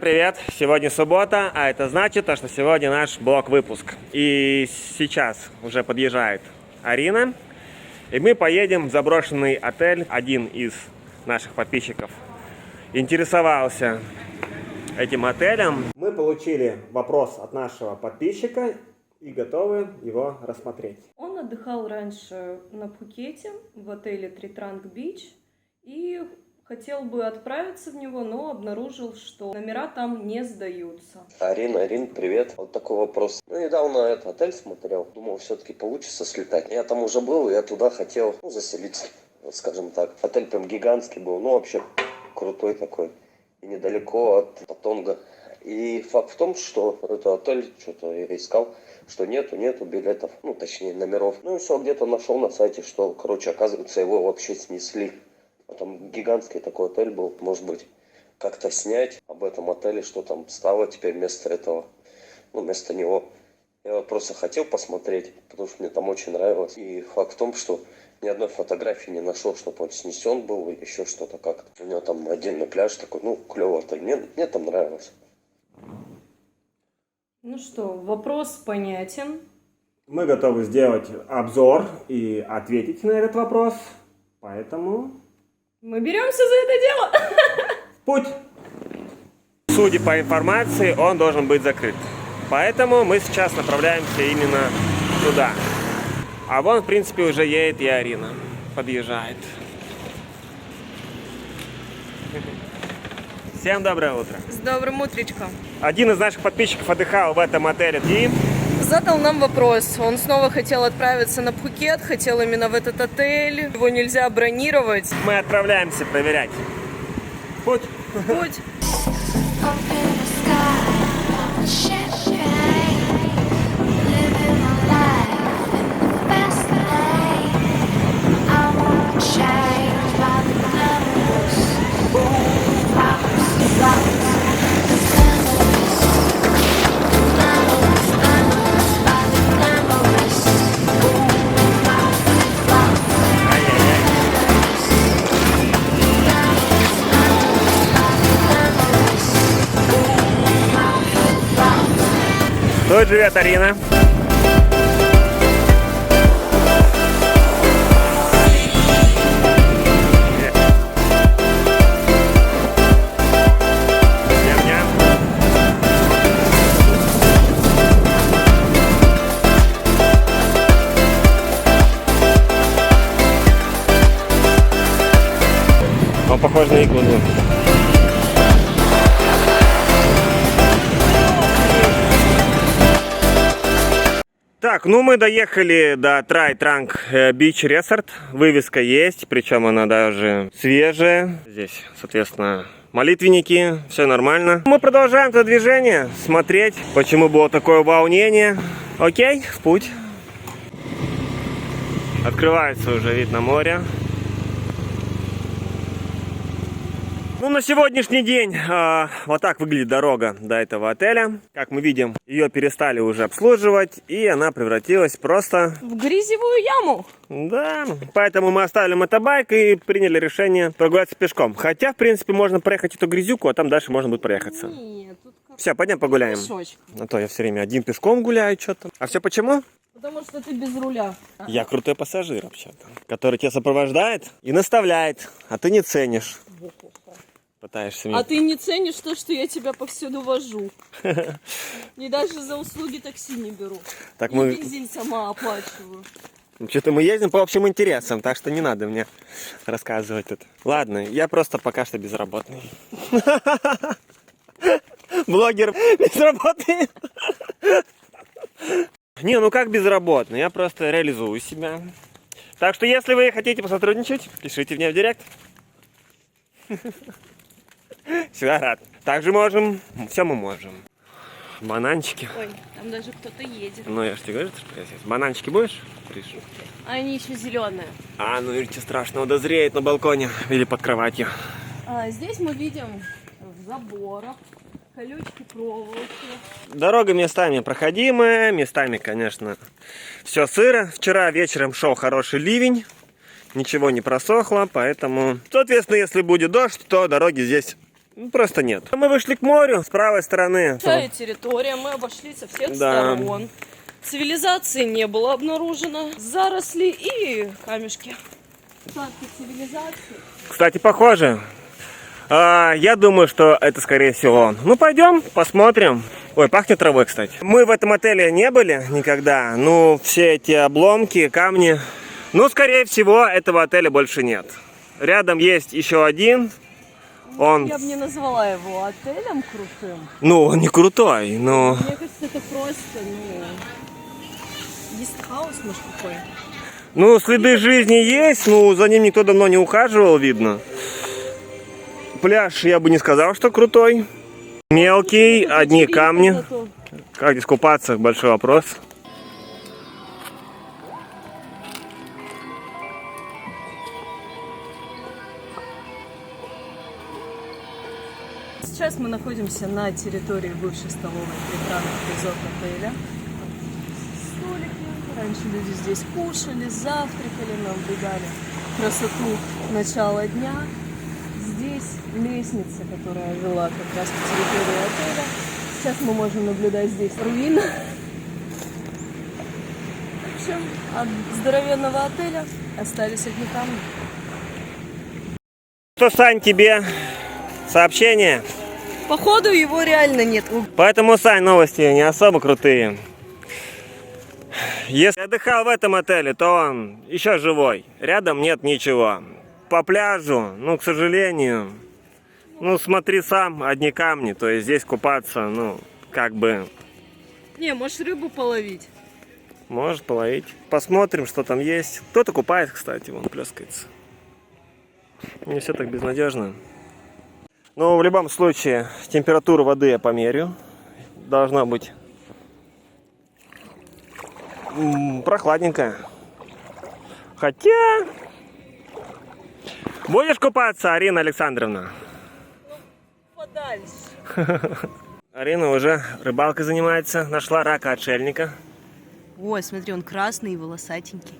Привет! Сегодня суббота, а это значит, что сегодня наш блог-выпуск. И сейчас уже подъезжает Арина, и мы поедем в заброшенный отель. Один из наших подписчиков интересовался этим отелем. Мы получили вопрос от нашего подписчика и готовы его рассмотреть. Он отдыхал раньше на Пхукете в отеле Тритранг Бич и хотел бы отправиться в него, но обнаружил, что номера там не сдаются. Арин, привет. Вот такой вопрос. Недавно этот отель смотрел. Думал, все-таки получится слетать. Я там уже был, и я туда хотел заселиться, скажем так. Отель прям гигантский был, вообще крутой такой. И недалеко от Паттонга. И факт в том, что этот отель, что-то я искал, что нету билетов, точнее номеров. И все, где-то нашел на сайте, что, оказывается, его вообще снесли. Там гигантский такой отель был, может быть, как-то снять об этом отеле, что там стало теперь вместо этого, вместо него. Я вот просто хотел посмотреть, потому что мне там очень нравилось. И факт в том, что ни одной фотографии не нашел, чтобы он снесен был или еще что-то как-то. У него там отдельный пляж такой, клевый отель. Мне там нравилось. Ну что, вопрос понятен. Мы готовы сделать обзор и ответить на этот вопрос, поэтому... Мы беремся за это дело! Путь! Судя по информации, он должен быть закрыт. Поэтому мы сейчас направляемся именно туда. А вон, в принципе, уже едет и Арина. Подъезжает. Всем доброе утро. С добрым утречком. Один из наших подписчиков отдыхал в этом отеле и... Задал нам вопрос. Он снова хотел отправиться на Пхукет, хотел именно в этот отель. Его нельзя бронировать. Мы отправляемся проверять. Путь! Путь! Тут живет Арина. Он похож на иглу. Так, мы доехали до Тритранг Бич Resort. Вывеска есть, причем она даже свежая. Здесь, соответственно, молитвенники, все нормально. Мы продолжаем это движение, смотреть, почему было такое волнение. Окей, в путь. Открывается уже вид на море. На сегодняшний день вот так выглядит дорога до этого отеля. Как мы видим, ее перестали уже обслуживать, и она превратилась просто... в грязевую яму. Да, поэтому мы оставили мотобайк и приняли решение прогуляться пешком. Хотя, в принципе, можно проехать эту грязюку, а там дальше можно будет проехаться. Нет, тут как... Все, пойдем погуляем. Пешочек. А то я все время один пешком гуляю что-то. А все почему? Потому что ты без руля. Я крутой пассажир вообще-то, который тебя сопровождает и наставляет, а ты не ценишь. Пытаешься меня... А ты не ценишь то, что я тебя повсюду вожу. И даже за услуги такси не беру. Так и мы... бензин сама оплачиваю. Что-то мы ездим по общим интересам, так что не надо мне рассказывать это. Ладно, я просто пока что безработный. Блогер безработный. Не, как безработный, я просто реализую себя. Так что если вы хотите посотрудничать, пишите мне в директ. Всегда рад. Также можем, все мы можем. Бананчики. Ой, там даже кто-то едет. Я же тебе говорю, что я здесь. Бананчики будешь? Пришел. Они еще зеленые. Ничего страшного, дозреет на балконе или под кроватью. Здесь мы видим в заборах колючки, проволоки. Дорога местами проходимая, местами, конечно, все сыро. Вчера вечером шел хороший ливень. Ничего не просохло, поэтому, соответственно, если будет дождь, то дороги здесь Просто нет. Мы вышли к морю с правой стороны. Большая территория, мы обошли со всех Да. сторон. Цивилизации не было обнаружено. Заросли и камешки. Остатки цивилизации. Кстати, похоже. Я думаю, что это скорее всего он. Ну, пойдем, посмотрим. Ой, пахнет травой, кстати. Мы в этом отеле не были никогда. Ну, все эти обломки, камни. Ну, скорее всего, этого отеля больше нет. Рядом есть еще один. Он, Я бы не назвала его отелем крутым. ну, он не крутой, но... Мне кажется, это просто, гестхаус, может, какой. Ну, следы жизни есть, ну, за ним никто давно не ухаживал, видно. Пляж, я бы не сказал, что крутой. Мелкий, одни камни. Как здесь купаться, большой вопрос. Сейчас мы находимся на территории бывшей столовой Притрановых резорт отеля. Столики. Раньше люди здесь кушали, завтракали, наблюдали красоту начала дня. Здесь лестница, которая вела как раз по территории отеля. Сейчас мы можем наблюдать здесь руины. В общем, от здоровенного отеля остались одни камни. Что, Сань, тебе сообщение? Походу его реально нет. Поэтому, Сань, новости не особо крутые. Если отдыхал в этом отеле, то он еще живой. Рядом нет ничего. По пляжу, ну, к сожалению, ну, смотри сам, одни камни. То есть здесь купаться, ну, как бы... Не, можешь рыбу половить. Может половить. Посмотрим, что там есть. Кто-то купается, кстати, вон плескается. Не все так безнадежно. Но в любом случае температуру воды я померю. Должна быть прохладненькая. Хотя... Будешь купаться, Арина Александровна? Подальше. Арина уже рыбалкой занимается. Нашла рака-отшельника. Ой, смотри, он красный и волосатенький.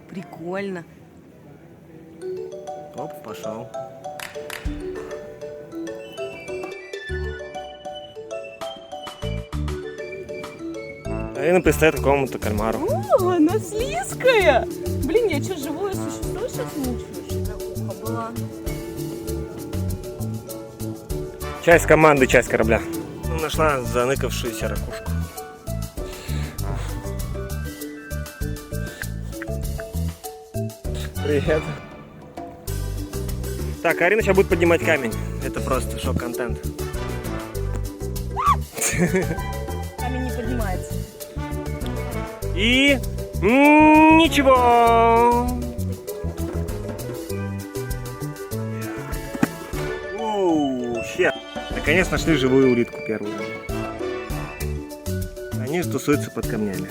Прикольно. Оп, пошел. Арина пристает к какому-то кальмару. О, она слизкая! Блин, я что, живое существо сейчас мучаю? Ракуха была. Часть команды, часть корабля. Нашла заныкавшуюся ракушку. Привет. Так, Арина сейчас будет поднимать камень. Это просто шок-контент. Камень не поднимается. И... ничего. Оу, щет. Наконец нашли живую улитку первую. Они тусуются под камнями.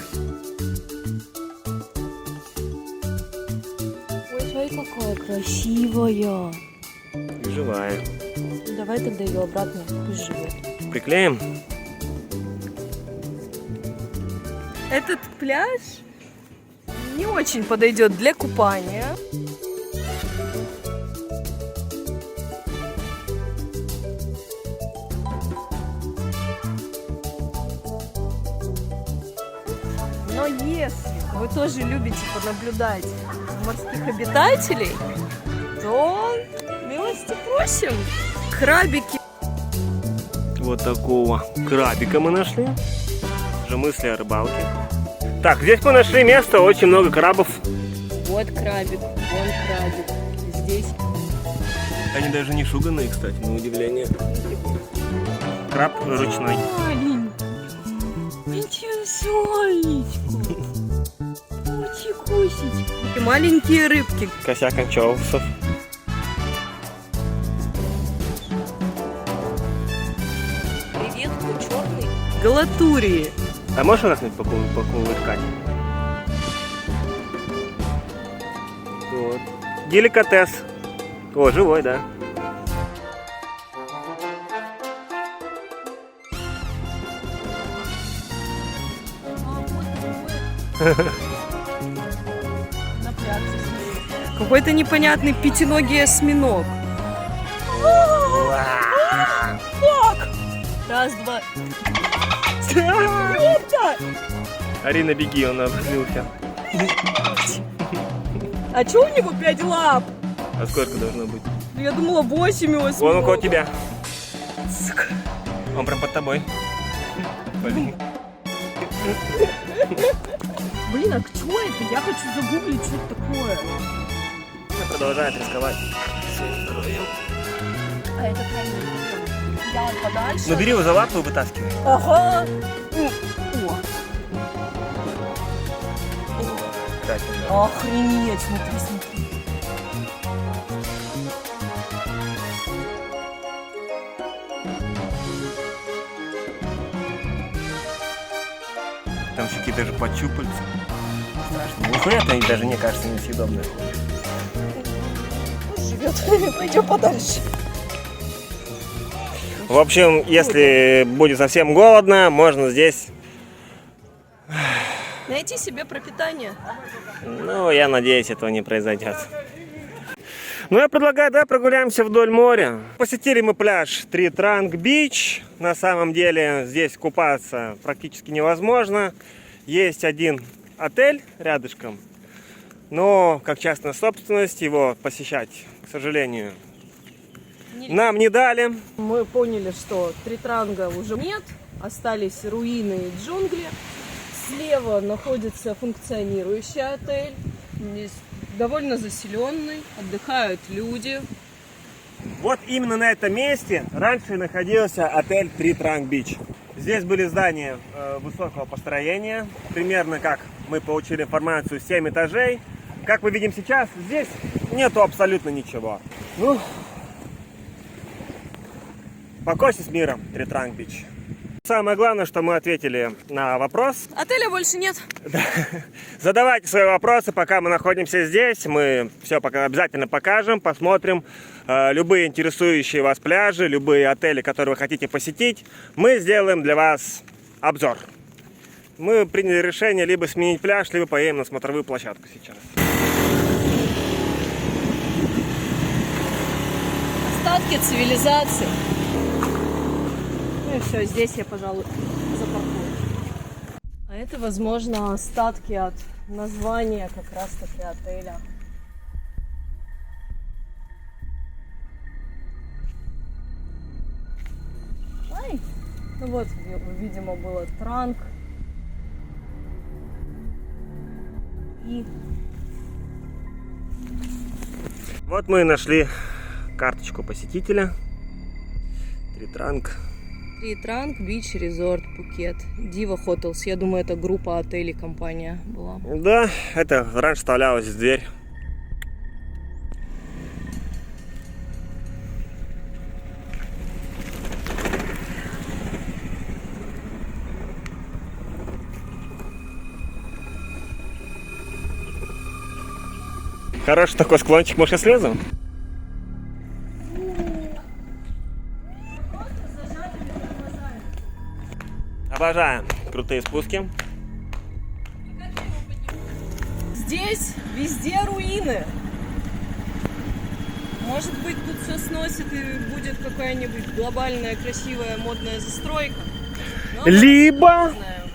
Ой, смотри, какая красивая. И живая. Давай тогда ее обратно, пусть живет. Приклеим? Этот пляж не очень подойдет для купания. Но если вы тоже любите понаблюдать морских обитателей, то милости просим. Крабики. Вот такого крабика мы нашли. Уже мысли о рыбалке. Так, здесь мы нашли место, очень много крабов. Вот крабик, вон крабик. Здесь Они даже не шуганные, кстати, на удивление. Краб ручной. маленький. Солнечко. Кусечка. И маленькие рыбки. Косяк анчоусов. Креветку черный. Галатурии. А можешь раз-нибудь покулыкать? Вот. Деликатес. О, живой, да. Напрягся, смотри. Какой-то непонятный пятиногий осьминог. Фак! Раз, два. Ёпта! Арина, беги, он обозлился. А чё у него 5 лап? А сколько должно быть? Я думала 8 у осьминога. Вон около тебя. Сука. Он прям под тобой. Блин. Блин, а что это? Я хочу загуглить, что это такое. Продолжает рисковать. А это прям я подальше. Ну бери его за лапу и вытаскивай. Ага. О. Кстати, да. Охренеть, смотри, смотри. Там еще какие-то же подчупальцы. Страшно. Нихуя они даже, мне кажется, несъедобные. Живет. Пойдем подальше. В общем, если будет совсем голодно, можно здесь... Найти себе пропитание. Ну, я надеюсь, этого не произойдет. Ну, я предлагаю, да, прогуляемся вдоль моря. Посетили мы пляж Тритранг-Бич. На самом деле здесь купаться практически невозможно. Есть один отель рядышком, но как частная собственность его посещать, к сожалению, нам не дали. Мы поняли, что Тритранга уже нет. Остались руины и джунгли. Слева находится функционирующий отель. Здесь довольно заселенный, отдыхают люди. Вот именно на этом месте раньше находился отель Тритранг-Бич. Здесь были здания высокого построения, примерно как мы получили информацию, 7 этажей. Как мы видим сейчас, здесь нету абсолютно ничего. Ну, покойся с миром, Тритранг-Бич. Самое главное, что мы ответили на вопрос. Отеля больше нет. Задавайте свои вопросы, пока мы находимся здесь. Мы все пока обязательно покажем, посмотрим. Любые интересующие вас пляжи, любые отели, которые вы хотите посетить, мы сделаем для вас обзор. Мы приняли решение либо сменить пляж, либо поедем на смотровую площадку сейчас. Остатки цивилизации. Ну и все, здесь я, пожалуй, запаркую. А это, возможно, остатки от названия как раз-таки отеля. Ай! Ну вот, видимо, было Транг. И Вот мы и нашли карточку посетителя. Тритранг. Тритранг Бич Резорт Пхукет. Дива Хотелс. Я думаю, это группа отелей, компания была. Да, это раньше вставлялось в дверь. Хороший такой склончик, может, я слезу? Обожаем крутые спуски. Здесь везде руины. Может быть, тут все сносит и будет какая-нибудь глобальная, красивая, модная застройка. Но Либо не знаю.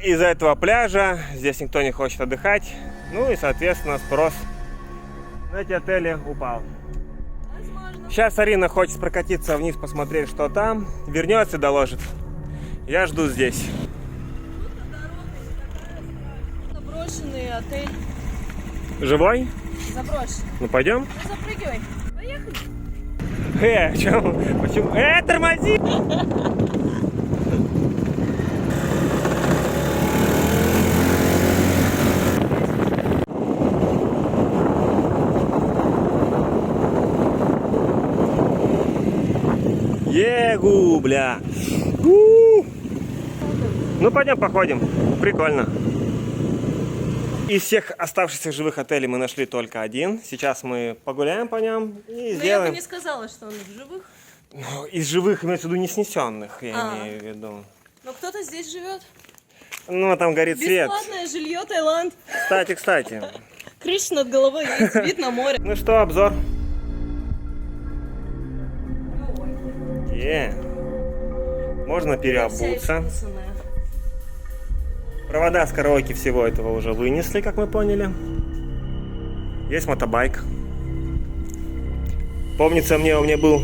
из-за этого пляжа здесь никто не хочет отдыхать. Ну и, соответственно, спрос на эти отели упал. Возможно. Сейчас Арина хочет прокатиться вниз, посмотреть, что там. Вернется и доложит. Я жду здесь. Заброшенный отель. Живой? Заброшен. Ну пойдем. Ну, запрыгивай. Поехали. О чем? Почему? Тормози! Егу, бля. Ну пойдем походим. Прикольно. Из всех оставшихся живых отелей мы нашли только один. Сейчас мы погуляем по нем и Но я бы сделаем. не сказала, что он в живых. Ну, из живых, имеется в виду, не снесенных, я имею в виду. Но кто-то здесь живет. Ну, там горит свет. Бесплатное жилье, Таиланд. Кстати. Крыша над головой есть, вид на море. Ну что, обзор? Можно переобуться. Провода с караоке всего этого уже вынесли, как мы поняли. Есть мотобайк. Помнится, у меня был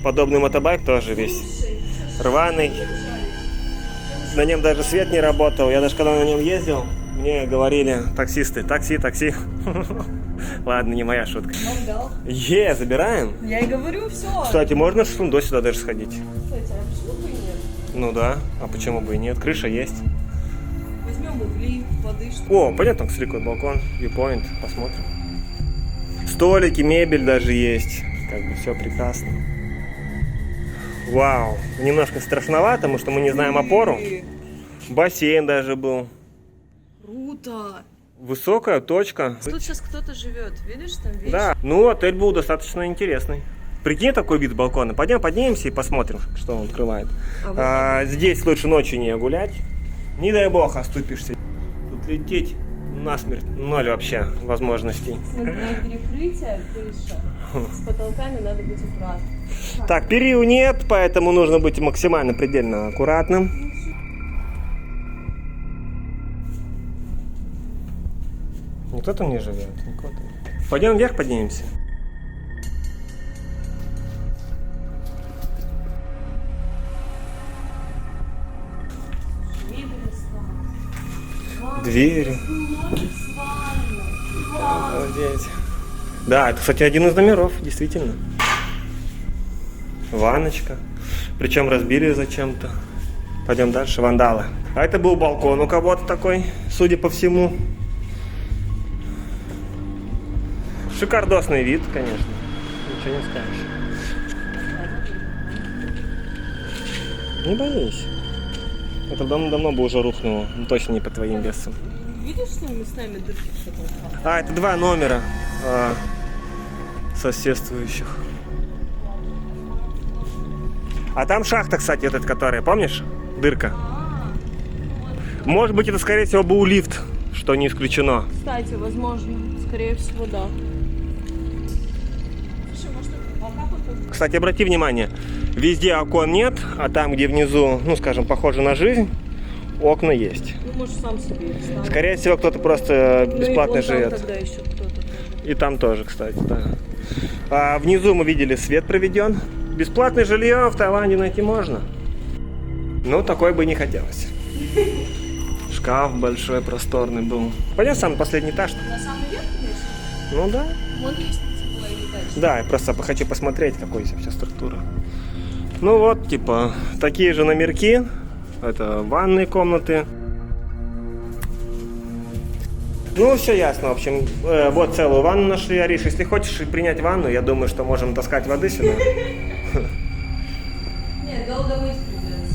подобный мотобайк, тоже весь рваный. На нем даже свет не работал. Я даже когда на нем ездил, мне говорили таксисты: такси. Ладно, не моя шутка. Забираем? Я и говорю, все. Кстати, можно с Шундо сюда даже сходить. Кстати, а почему бы и нет? Ну да, а почему бы и нет? Крыша есть. Возьмем угли, воды, что. О, понятно, смотри, какой балкон, viewpoint, посмотрим. Столики, мебель даже есть. Как бы все прекрасно. Вау, немножко страшновато, потому что мы не знаем опору. Бассейн даже был. Круто. Высокая точка. Тут сейчас кто-то живет, видишь, там вещи? Да, ну отель был достаточно интересный. Прикинь, такой вид с балкона. Пойдем поднимемся и посмотрим, что он открывает. Здесь лучше ночью не гулять. Не дай бог оступишься. Тут лететь насмерть. Ноль вообще возможностей. Смотри, перекрытие, крыша. С потолками надо быть аккуратным. Так, перил нет, поэтому нужно быть максимально предельно аккуратным. Никто там не живет. Никто там. Пойдем вверх поднимемся. Двери. Обалдеть. Да, это, кстати, один из номеров, действительно. Ванночка. Причем разбили зачем-то. Пойдем дальше. Вандалы. А это был балкон у кого-то такой, судя по всему. Шикардосный вид, конечно. Ничего не скажешь. Не боись. Это давно бы уже рухнуло. Ну, точно не по твоим весам. Видишь, что местами дырки в потолках? Это два номера соседствующих. А там шахта, кстати, вот эта, которая, помнишь? Дырка. Может быть, это, скорее всего, был лифт, что не исключено. Кстати, возможно. Скорее всего, да. Слушай, может, это балкон? Кстати, обрати внимание, везде окон нет, а там, где внизу, ну, скажем, похоже на жизнь, окна есть. Ну, может, сам себе их ставить. Скорее всего, кто-то просто бесплатно и вон там живет. Тогда еще кто-то. И там тоже, кстати, да. А внизу мы видели, свет проведен. Бесплатное жилье в Таиланде найти можно. Но такой бы не хотелось. Шкаф большой, просторный был. Пойдем в самый последний этаж. На самый верх, конечно? Ну да. Вон лестница была и дальше. Да, я просто хочу посмотреть, какой вообще структура. Ну вот, типа, такие же номерки. Это ванные комнаты. Ну, все ясно, в общем. Вот целую ванну нашли, Ариш. Если хочешь принять ванну, я думаю, что можем таскать воды сюда. Нет, долго мыть придется.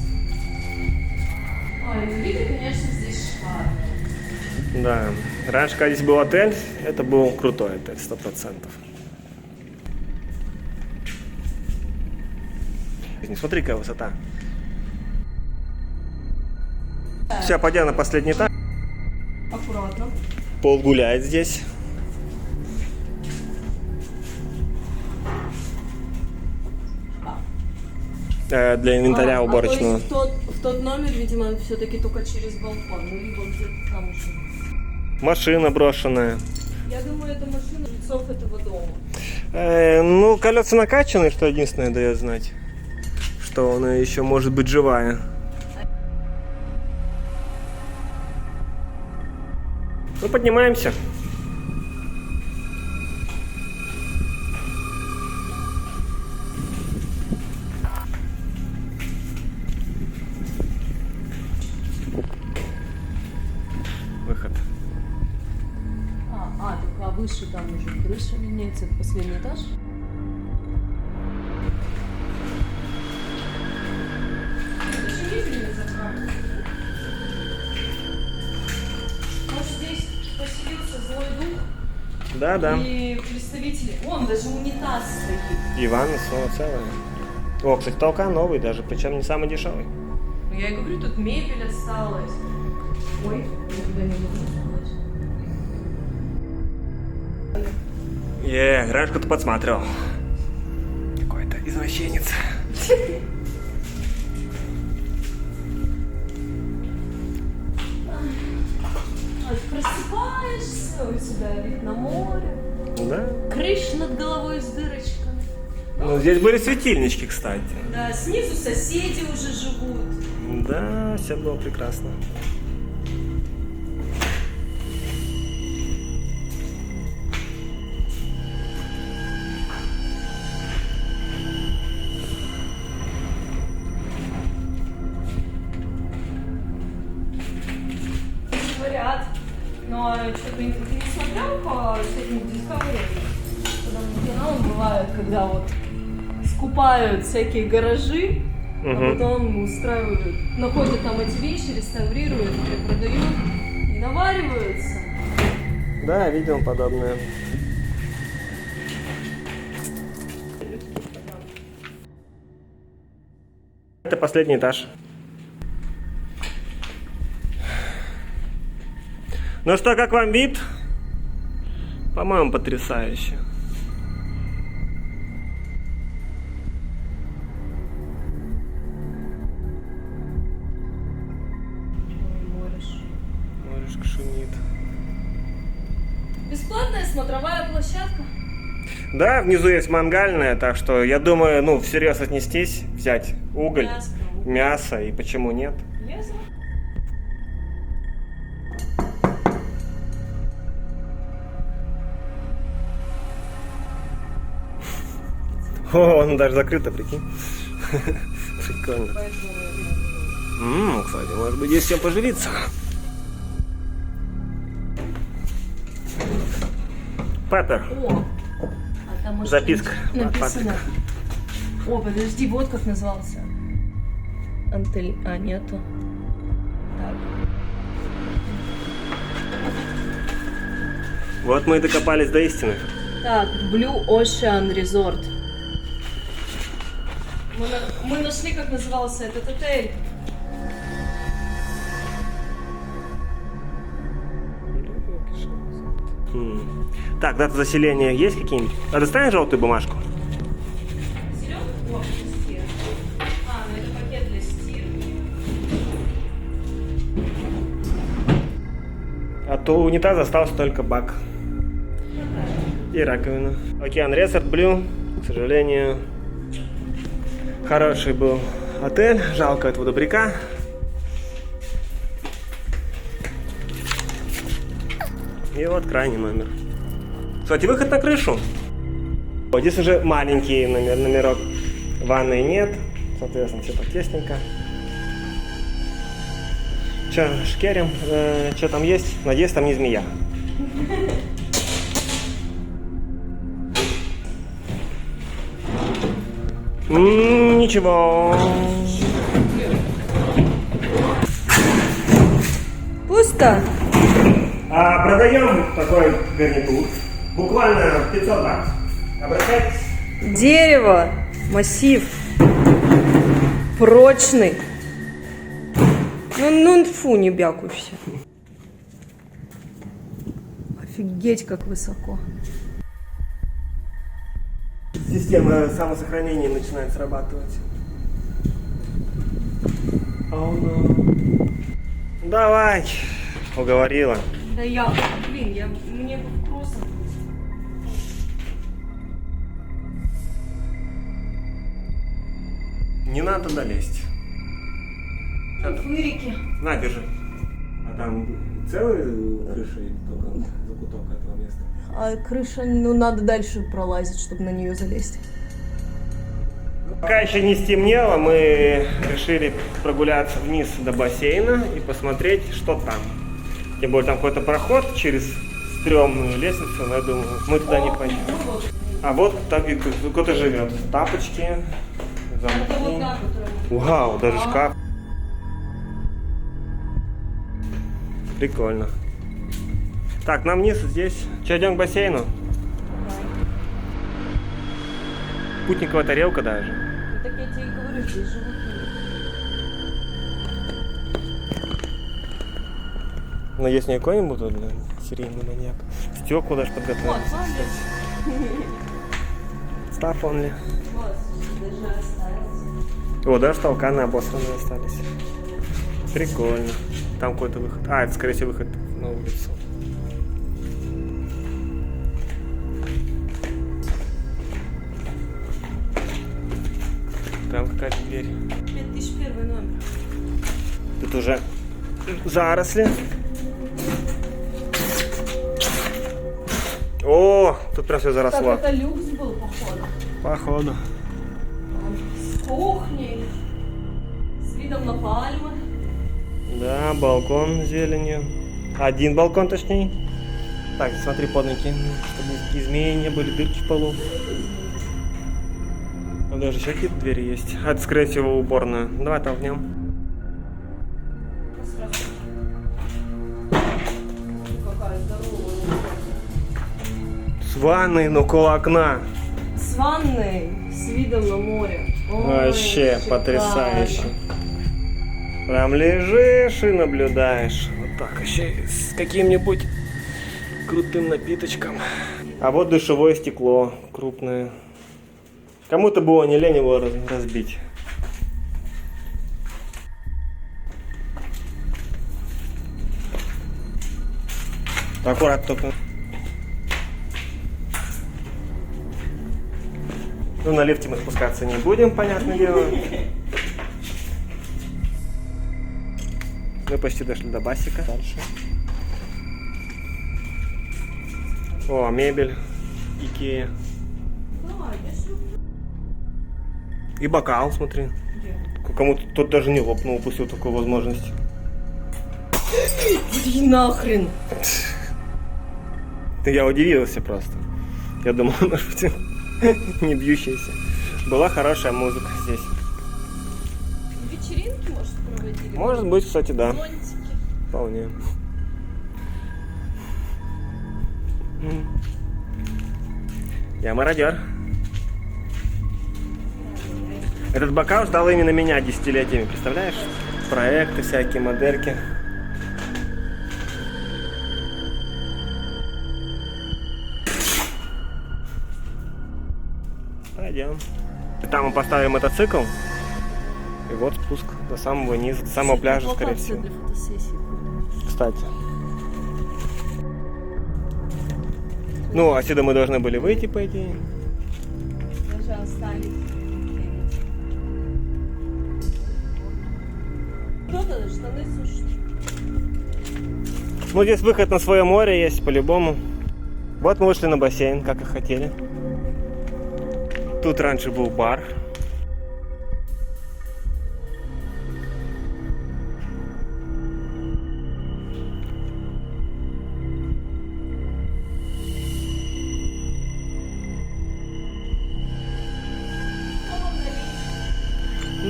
Ой, ну виды, конечно, здесь шикарные. Да. Раньше, когда здесь был отель, это был крутой отель, 100%. Смотри, какая высота. Все, пойдем на последний этаж. Аккуратно. Пол гуляет здесь. Для инвентаря уборочного. То есть в тот номер, видимо, все-таки только через балкон. Ну, либо где-то там уже. Машина брошенная. Я думаю, это машина жильцов этого дома. Ну, колеса накачаны, что единственное дает знать, что она еще может быть живая. Мы поднимаемся. Выход. Так выше там уже крыша меняется, это последний этаж. Может, здесь поселился злой дух? Да. И представители... Вон, даже унитаз стоит. И ванна снова целая. О, кстати, толкан новый даже, причем не самый дешевый. Ну, я и говорю, тут мебель осталась. Ой, никуда не буду. Грашку ты подсматривал. Какой-то извращенец. Просыпаешься, у тебя вид на море, Да? крыша над головой с дырочками. Ну, здесь были светильнички, кстати. Да, снизу соседи уже живут. Да, все было прекрасно. Говорят, но что-то ты не смотрел по всяким Discovery? По каналам бывает, когда вот скупают всякие гаражи, а потом устраивают, находят там эти вещи, реставрируют, перепродают и навариваются. Да, видел подобное. Это последний этаж. Ну что, как вам вид? По-моему, потрясающе. Морешка шумит. Бесплатная смотровая площадка. Да, внизу есть мангальная, так что я думаю, ну, всерьез отнестись, взять уголь, мясо, и почему нет? Лезо. О, ну даже закрыто, прикинь. Прикольно. Кстати, может быть, есть чем поживиться. Пеппер. О, а там может Записка. написано. О, подожди, вот как назывался. Антель. А, нету. Так. Вот мы и докопались до истины. Так, Blue Ocean Resort. Мы нашли, как назывался этот отель. Так, дата заселения есть какие-нибудь? А достанешь желтую бумажку? Зелёный? О, стирка. А, ну это пакет для стирки. А то у унитаза остался только бак. И раковина. Океан Resort Blue, к сожалению, хороший был отель. Жалко этого добряка. И вот крайний номер. Кстати, выход на крышу. Вот здесь уже маленький номерок. Ванны нет. Соответственно, все так тесненько. Че, шкерим? Что там есть? Надеюсь, там не змея. Ничего. Пусто. Продаем такой гарнитур. Буквально 500 бат. Обращайтесь. Дерево, массив, прочный. Ну фу, не бякуйся. Офигеть, как высоко. Система самосохранения начинает срабатывать. Oh, no. Давай, уговорила. Да мне бы кроссом. Не надо долезть. Фырики. На, держи. А там целая крыша или только закуток этого места? А крыша, ну надо дальше пролазить, чтобы на нее залезть. Пока еще не стемнело, мы решили прогуляться вниз до бассейна и посмотреть, что там. Тем более там какой-то проход через стрёмную лестницу, но я думаю, мы туда не пойдем. А вот так кто-то живет. Тапочки, замки. Вау, даже шкаф. Прикольно. Так, нам вниз здесь. Че, идем к бассейну? Спутниковая тарелка даже. Ну, так я тебе и говорю, здесь живут люди. Но есть не какой-нибудь серийный маньяк. Стекла даже подготовили. Вот, смотри. Staff only. Вот, даже осталось. О, даже толканы обосранные остались. Прикольно. Там какой-то выход. А, это, скорее всего, выход на улицу. Там какая-то дверь. 5001 номер. Тут уже заросли. О, тут прям все Так, заросло. это люкс был, походу. Походу. С кухней. С видом на пальмы. Да, балкон с зеленью. Один балкон, точнее. Так, смотри под ноги, чтобы никакие змеи не были, дырки в полу. Там даже еще какие-то двери есть. А это, скорее всего, уборная. Давай толкнем. Какая здоровая. С ванной, но около окна. С ванной, с видом на море. Ой, Вообще шикарно. потрясающе. Прям лежишь и наблюдаешь. Вот так, еще и с каким-нибудь крутым напиточком. А вот душевое стекло крупное. Кому-то было не лень его разбить. Аккуратно только. Ну, на лифте мы спускаться не будем, понятное дело. Мы почти дошли до басика. Дальше. О, мебель. Икея. Да, я ж люблю. И бокал, смотри. Кому-то тот даже не лопнул, упустил такую возможность. Иди нахрен. Я удивился просто. Я думал, может быть, не бьющаяся. Была хорошая музыка здесь. Вечеринки, может, проводили? Может быть, кстати, да. Зонтики. Вполне. Я мародер. Этот бокал ждал именно меня десятилетиями, представляешь? Проекты всякие, модельки. Пойдем. Там мы поставили мотоцикл. И вот спуск до самого низа, до самого пляжа, скорее Локация всего. для фотосессии. Кстати. Ну, отсюда мы должны были выйти, по идее. Даже остались. Кто-то штаны сушит. Ну, здесь выход на свое море есть, по-любому. Вот мы вышли на бассейн, как и хотели. Тут раньше был бар.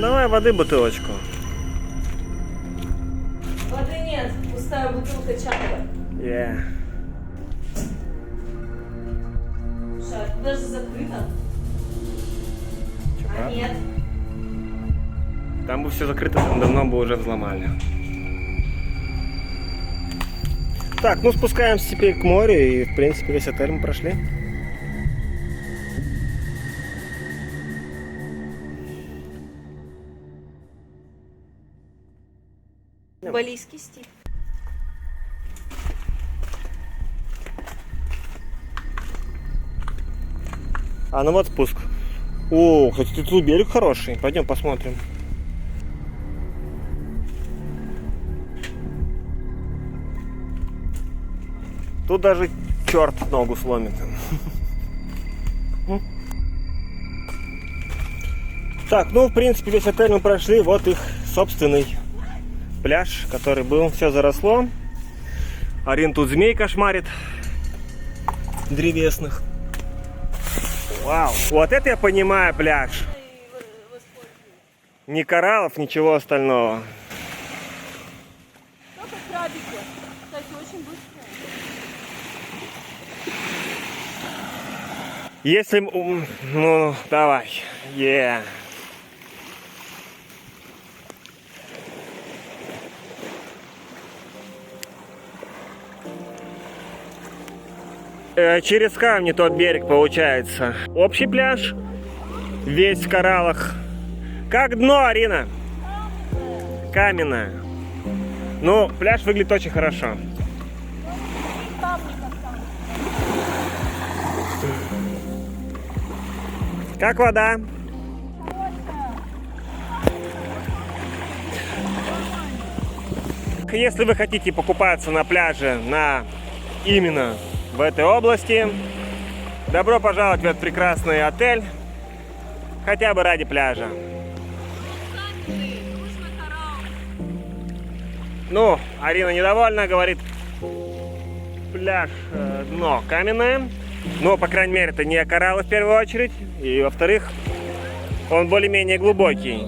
Давай воды бутылочку. Воды нет, пустая бутылка чая. Шар, даже закрыто. А правда? нет. Там бы все закрыто, там давно бы уже взломали. Так, ну спускаемся теперь к морю, и в принципе весь отель мы прошли. Балийский стиль. А ну вот спуск. О, кстати, тут берег хороший. Пойдем посмотрим. Тут даже черт ногу сломит. Так, ну в принципе весь отель мы прошли. Вот их собственный пляж, который был. Все заросло. Арин тут змей кошмарит. Древесных. Вау, вот это я понимаю пляж. Ни кораллов, ничего остального. Только крабики. Кстати, очень быстрые. Если... Ну, давай. Через камни тот берег получается. Общий пляж, весь в кораллах. Как дно, Арина? Каменное. Ну, пляж выглядит очень хорошо. Как вода? Если вы хотите покупаться на пляже именно в этой области, добро пожаловать в этот прекрасный отель, хотя бы ради пляжа. Ну, Арина недовольна, говорит, пляж, дно каменное. Но, по крайней мере, это не кораллы в первую очередь. И, во-вторых, он более-менее глубокий.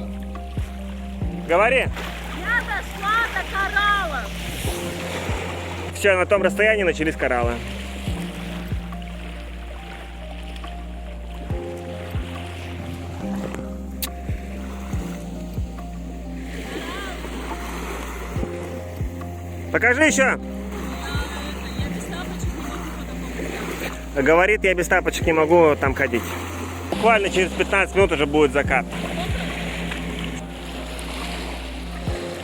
Говори. Я дошла до кораллов. Все, на том расстоянии начались кораллы. Покажи еще. Говорит, я без тапочек не могу там ходить. Буквально через 15 минут уже будет закат.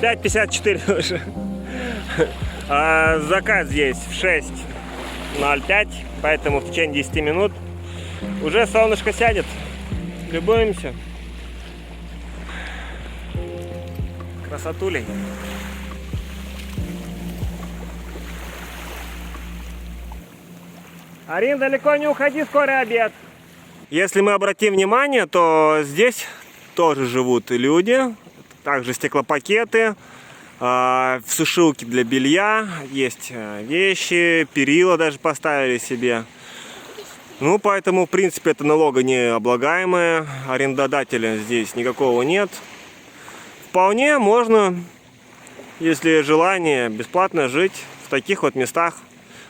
5:54 уже. А закат здесь в 6:05, поэтому в течение 10 минут уже солнышко сядет. Любуемся. Красотулей. Арин, далеко не уходи, скоро обед. Если мы обратим внимание, то здесь тоже живут люди. Также стеклопакеты, сушилки для белья, есть вещи, перила даже поставили себе. Ну, поэтому, в принципе, это налогонеоблагаемое. Арендодателя здесь никакого нет. Вполне можно, если желание, бесплатно жить в таких вот местах.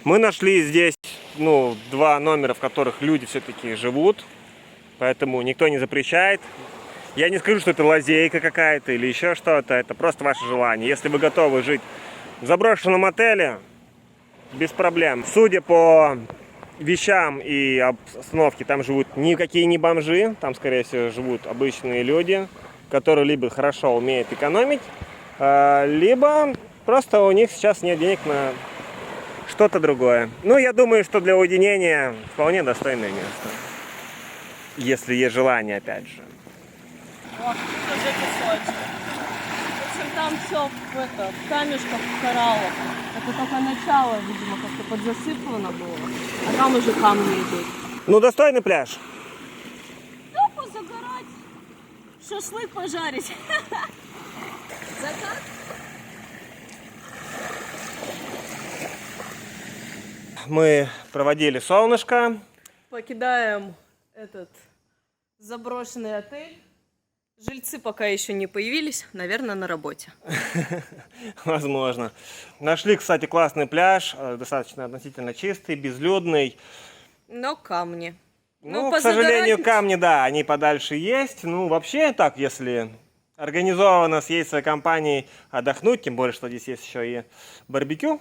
Мы нашли здесь, ну, 2 номера, в которых люди все-таки живут, поэтому никто не запрещает. Я не скажу, что это лазейка какая-то или еще что-то, это просто ваше желание. Если вы готовы жить в заброшенном отеле, без проблем. Судя по вещам и обстановке, там живут никакие не бомжи, там, скорее всего, живут обычные люди, которые либо хорошо умеют экономить, либо просто у них сейчас нет денег на что-то другое. Ну, я думаю, что для уединения вполне достойное место. Если есть желание, опять же. О, тоже песочек. В общем, там все в камешках, в кораллах. Это только начало, видимо, как-то подзасыпано было. А там уже камни идут. Ну, достойный пляж. Ну, позагорать. Шашлык пожарить. Закат. Мы проводили солнышко. Покидаем этот заброшенный отель. Жильцы пока еще не появились, наверное, на работе. Возможно. Нашли, кстати, классный пляж, достаточно относительно чистый, безлюдный. Но камни. Ну, к сожалению, камни, да, они подальше есть. Ну, вообще так, если организованно съесть своей компанией отдохнуть, тем более, что здесь есть еще и барбекю,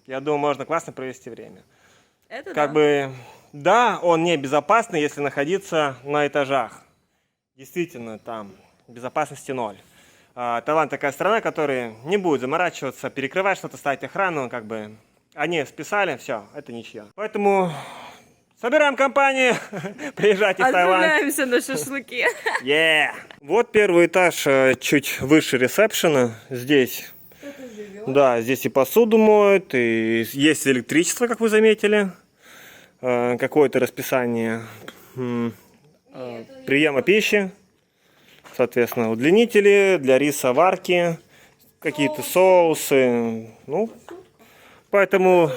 я думаю, можно классно провести время. Это как да. бы, да, он не безопасный, если находиться на этажах. Действительно, там безопасности ноль. Таиланд такая страна, которая не будет заморачиваться, перекрывать что-то, ставить охрану, как бы они списали, все, это ничье. Поэтому собираем компанию, приезжайте в Таиланд. Отправляемся на шашлыки. Yeah. Вот первый этаж, чуть выше ресепшена. Здесь, да, здесь и посуду моют, и есть электричество, как вы заметили, какое-то расписание приема пищи, соответственно, удлинители для риса, варки, какие-то соусы, ну, поэтому,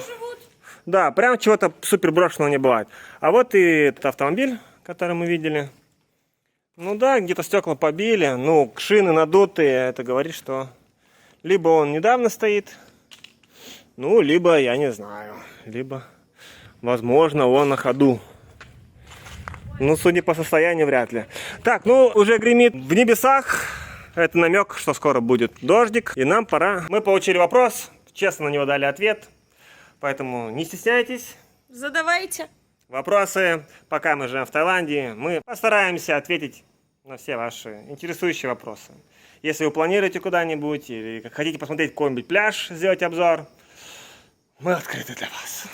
да, прям чего-то супер брошенного не бывает. А вот и этот автомобиль, который мы видели, ну да, где-то стекла побили, ну, шины надутые, это говорит, что либо он недавно стоит, ну, либо, я не знаю, либо, возможно, он на ходу. Ну, судя по состоянию, вряд ли. Так, ну, уже гремит в небесах. Это намек, что скоро будет дождик. И нам пора. Мы получили вопрос. Честно на него дали ответ. Поэтому не стесняйтесь. Задавайте. Вопросы, пока мы живем в Таиланде, мы постараемся ответить на все ваши интересующие вопросы. Если вы планируете куда-нибудь или хотите посмотреть какой-нибудь пляж, сделать обзор, мы открыты для вас.